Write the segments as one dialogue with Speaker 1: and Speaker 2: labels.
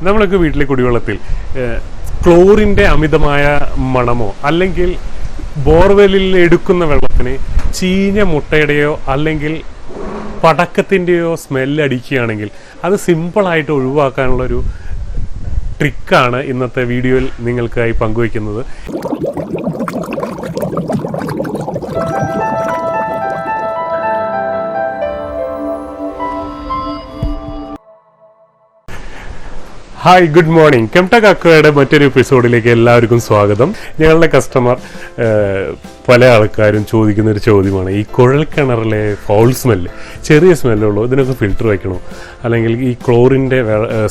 Speaker 1: നമ്മളൊക്കെ വീട്ടിലെ കുടിവെള്ളത്തിൽ ക്ലോറിൻ്റെ അമിതമായ മണമോ അല്ലെങ്കിൽ ബോർവെല്ലിൽ എടുക്കുന്ന വെള്ളത്തിന് ചീഞ്ഞ മുട്ടയുടെയോ അല്ലെങ്കിൽ പടക്കത്തിൻ്റെയോ സ്മെല്ല് അടിക്കുകയാണെങ്കിൽ അത് സിമ്പിളായിട്ട് ഒഴിവാക്കാനുള്ളൊരു ട്രിക്കാണ് ഇന്നത്തെ വീഡിയോയിൽ നിങ്ങൾക്കായി പങ്കുവയ്ക്കുന്നത്. Hi, good morning. കെംടെക് അക്വയുടെ മറ്റൊരു എപ്പിസോഡിലേക്ക് എല്ലാവർക്കും സ്വാഗതം. ഞങ്ങളുടെ കസ്റ്റമർ പല ആൾക്കാരും ചോദിക്കുന്ന ഒരു ചോദ്യമാണ്, ഈ കുഴൽക്കിണറിലെ ഫൗൾ സ്മെല്ല്, ചെറിയ സ്മെല്ലുള്ളൂ, ഇതിനൊക്കെ ഫിൽറ്റർ വയ്ക്കണോ? അല്ലെങ്കിൽ ഈ ക്ലോറിൻ്റെ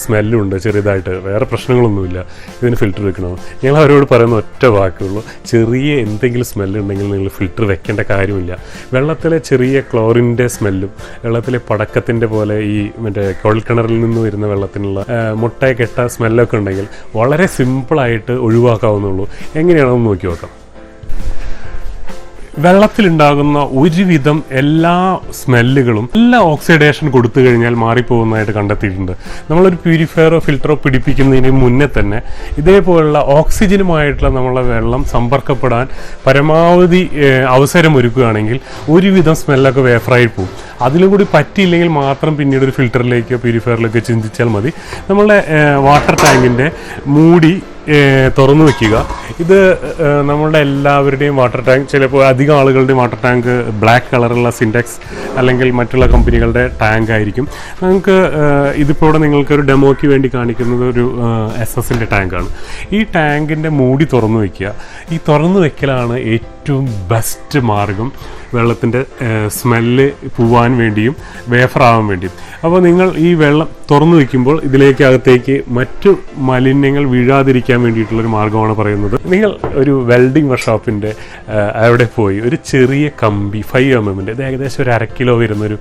Speaker 1: സ്മെല്ലുണ്ട് ചെറിയതായിട്ട്, വേറെ പ്രശ്നങ്ങളൊന്നുമില്ല, ഇതിന് ഫിൽറ്റർ വെക്കണോ? ഞങ്ങൾ അവരോട് പറയുന്ന ഒറ്റ വാക്കുള്ളൂ, ചെറിയ എന്തെങ്കിലും സ്മെല്ലുണ്ടെങ്കിൽ നിങ്ങൾ ഫിൽറ്റർ വെക്കേണ്ട കാര്യമില്ല. വെള്ളത്തിലെ ചെറിയ ക്ലോറിൻ്റെ സ്മെല്ലും വെള്ളത്തിലെ പടക്കത്തിൻ്റെ പോലെ ഈ മറ്റേ കുഴൽക്കിണറിൽ നിന്ന് വരുന്ന വെള്ളത്തിനുള്ള മുട്ടയെ കെട്ട സ്മെല്ലൊക്കെ ഉണ്ടെങ്കിൽ വളരെ സിമ്പിളായിട്ട് ഒഴിവാക്കാവുന്നുള്ളൂ. എങ്ങനെയാണെന്ന് നോക്കി നോക്കാം. വെള്ളത്തിലുണ്ടാകുന്ന ഒരുവിധം എല്ലാ സ്മെല്ലുകളും എല്ലാ ഓക്സിഡേഷൻ കൊടുത്തു കഴിഞ്ഞാൽ മാറിപ്പോകുന്നതായിട്ട് കണ്ടെത്തിയിട്ടുണ്ട്. നമ്മളൊരു പ്യൂരിഫയറോ ഫിൽറ്ററോ പിടിപ്പിക്കുന്നതിന് മുന്നേ തന്നെ ഇതേപോലുള്ള ഓക്സിജനുമായിട്ടുള്ള നമ്മളെ വെള്ളം സമ്പർക്കപ്പെടാൻ പരമാവധി അവസരം ഒരുക്കുകയാണെങ്കിൽ ഒരുവിധം സ്മെല്ലൊക്കെ വേഫറായി പോകും. അതിലും കൂടി പറ്റിയില്ലെങ്കിൽ മാത്രം പിന്നീട് ഒരു ഫിൽറ്ററിലേക്കോ പ്യൂരിഫയറിലേക്കോ ചിന്തിച്ചാൽ മതി. നമ്മളുടെ വാട്ടർ ടാങ്കിൻ്റെ മൂടി തുറന്നു വയ്ക്കുക. ഇത് നമ്മളുടെ എല്ലാവരുടെയും വാട്ടർ ടാങ്ക്, ചിലപ്പോൾ അധികം ആളുകളുടെയും വാട്ടർ ടാങ്ക് ബ്ലാക്ക് കളറുള്ള സിൻടെക്സ് അല്ലെങ്കിൽ മറ്റുള്ള കമ്പനികളുടെ ടാങ്ക് ആയിരിക്കും. നമുക്ക് ഇതിപ്പോൾ ഇവിടെ നിങ്ങൾക്കൊരു ഡെമോയ്ക്ക് വേണ്ടി കാണിക്കുന്നത് ഒരു SS-ൻ്റെ ടാങ്കാണ്. ഈ ടാങ്കിൻ്റെ മൂടി തുറന്നു വയ്ക്കുക. ഈ തുറന്നു വയ്ക്കലാണ് ഏറ്റവും ബെസ്റ്റ് മാർഗം വെള്ളത്തിൻ്റെ സ്മെല്ല് പോവാൻ വേണ്ടിയും വേഫറാവാൻ വേണ്ടിയും. അപ്പോൾ നിങ്ങൾ ഈ വെള്ളം തുറന്നു വയ്ക്കുമ്പോൾ ഇതിലേക്കകത്തേക്ക് മറ്റു മാലിന്യങ്ങൾ വീഴാതിരിക്കാൻ വേണ്ടിയിട്ടുള്ളൊരു മാർഗ്ഗമാണ് പറയുന്നത്. നിങ്ങൾ ഒരു വെൽഡിംഗ് വർക്ക്ഷോപ്പിൻ്റെ അവിടെ പോയി ഒരു ചെറിയ കമ്പി 5 mm, ഇത് ഏകദേശം ഒരു 1/2 കിലോ വരുന്നൊരു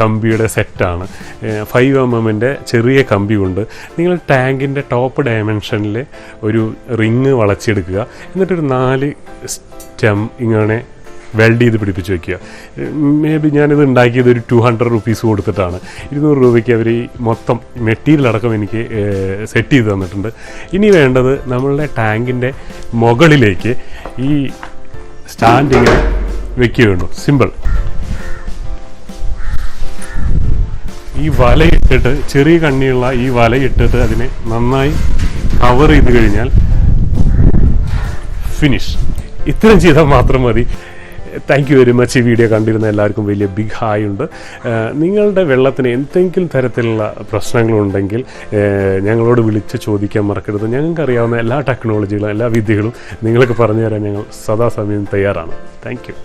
Speaker 1: കമ്പിയുടെ സെറ്റാണ്. 5 mm ചെറിയ കമ്പി കൊണ്ട് നിങ്ങൾ ടാങ്കിൻ്റെ ടോപ്പ് ഡയമെൻഷനിൽ ഒരു റിങ് വളച്ചെടുക്കുക. എന്നിട്ടൊരു 4 സ്റ്റെം ഇങ്ങനെ വെൽഡ് ചെയ്ത് പിടിപ്പിച്ച് വയ്ക്കുക. മേ ബി ഞാനിത് ഉണ്ടാക്കിയത് ഒരു 200 rupees കൊടുത്തിട്ടാണ്. 200 രൂപയ്ക്ക് അവർ ഈ മൊത്തം മെറ്റീരിയൽ അടക്കം എനിക്ക് സെറ്റ് ചെയ്ത് തന്നിട്ടുണ്ട്. ഇനി വേണ്ടത് നമ്മളുടെ ടാങ്കിൻ്റെ മുകളിലേക്ക് ഈ സ്റ്റാൻഡിങ് വെക്കുകയുള്ളൂ. സിമ്പിൾ. ഈ വലയിട്ടിട്ട്, ചെറിയ കണ്ണിയുള്ള ഈ വലയിട്ടിട്ട് അതിനെ നന്നായി കവർ ചെയ്ത് കഴിഞ്ഞാൽ ഫിനിഷ്. ഇത്രയും ചെയ്താൽ മാത്രം മതി. Thank you very much. ഈ വീഡിയോ കണ്ടിരുന്ന എല്ലാവർക്കും വലിയ ബിഗ് ഹായ് ഉണ്ട്. നിങ്ങളുടെ വെള്ളത്തിന് എന്തെങ്കിലും തരത്തിലുള്ള പ്രശ്നങ്ങളുണ്ടെങ്കിൽ ഞങ്ങളോട് വിളിച്ച് ചോദിക്കാൻ മറക്കരുത്. ഞങ്ങൾക്കറിയാവുന്ന എല്ലാ ടെക്നോളജികളും എല്ലാ വിദ്യകളും നിങ്ങൾക്ക് പറഞ്ഞു തരാൻ ഞങ്ങൾ സദാസമയം തയ്യാറാണ്. Thank you.